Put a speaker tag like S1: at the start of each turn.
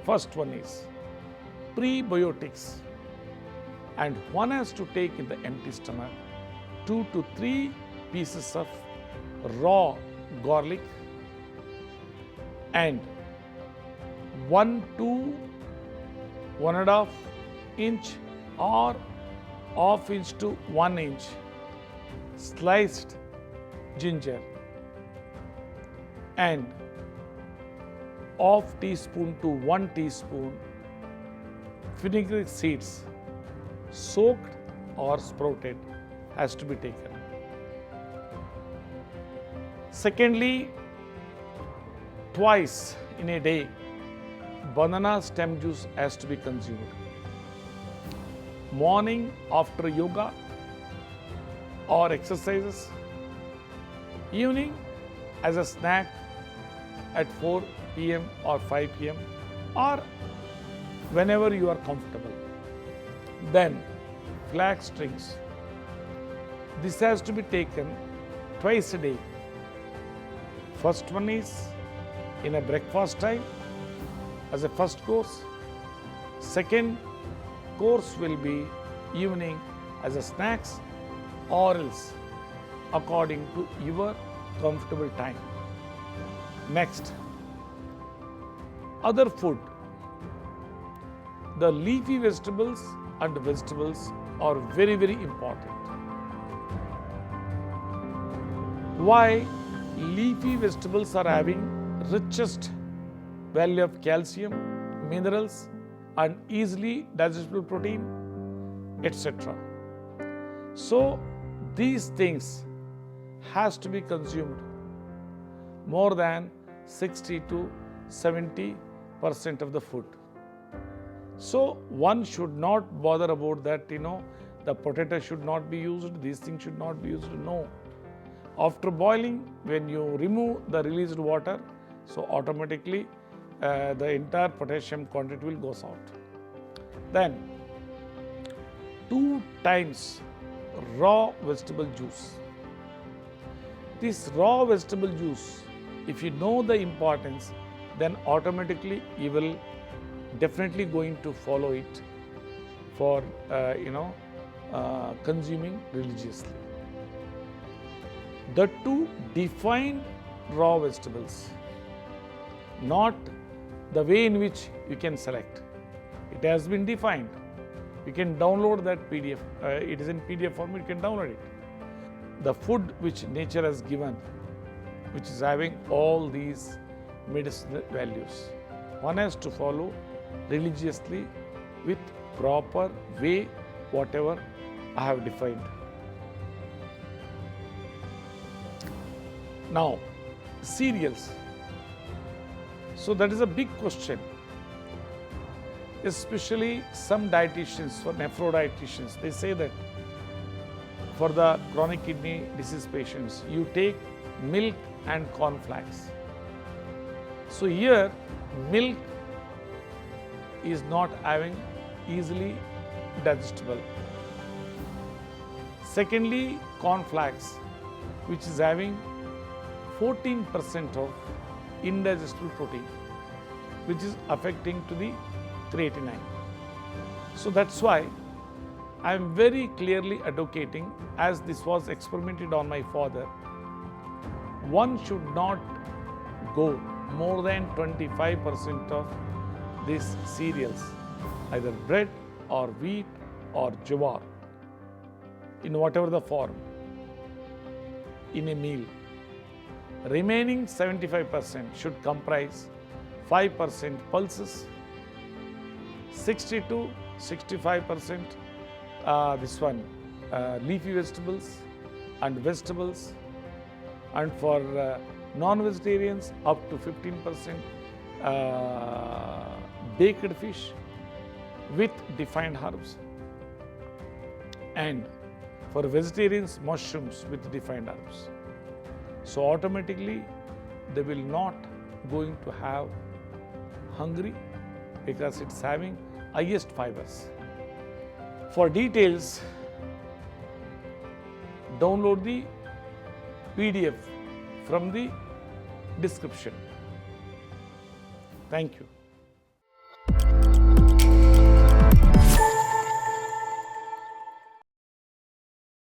S1: First one is prebiotics, and one has to take in the empty stomach 2 to 3 pieces of raw garlic and 1 to 1.5 inch or half inch to 1 inch sliced ginger and half teaspoon to 1 teaspoon fenugreek seeds soaked or sprouted has to be taken. Secondly, twice in a day, banana stem juice has to be consumed. Morning after yoga or exercises, evening as a snack at 4 p.m. or 5 p.m. or whenever you are comfortable. Then flax strings. This has to be taken twice a day. First one is in a breakfast time as a first course. Second course will be evening as a snacks or else according to your comfortable time. Next, other food. The leafy vegetables and vegetables are very, very important. Why? Leafy vegetables are having richest value of calcium, minerals and easily digestible protein, etc. So these things has to be consumed more than 60 to 70% of the food. So one should not bother about that, the potato should not be used, these things should not be used. No. After boiling, when you remove the released water, so automatically the entire potassium content will goes out. Then 2 times raw vegetable juice. This raw vegetable juice, if you know the importance, then automatically you will definitely going to follow it for consuming religiously. The 2 defined raw vegetables, not the way in which you can select. It has been defined. You can download that PDF. It is in PDF form, you can download it. The food which nature has given, which is having all these medicinal values, one has to follow religiously with proper way, whatever I have defined. Now, cereals. So that is a big question. Especially some dietitians, for nephro-dietitians, they say that for the chronic kidney disease patients, you take milk and cornflakes. So here, milk is not having easily digestible. Secondly, cornflakes, which is having 14% of indigestible protein, which is affecting to the creatinine. So that's why I am very clearly advocating, as this was experimented on my father, one should not go more than 25% of these cereals, either bread or wheat or jowar, in whatever the form, in a meal. Remaining 75% should comprise 5% pulses, 60 to 65% leafy vegetables and vegetables, and for non-vegetarians up to 15% baked fish with defined herbs, and for vegetarians, mushrooms with defined herbs. So automatically they will not going to have hungry because it's having highest fibers. For details, download the PDF from the description. Thank you.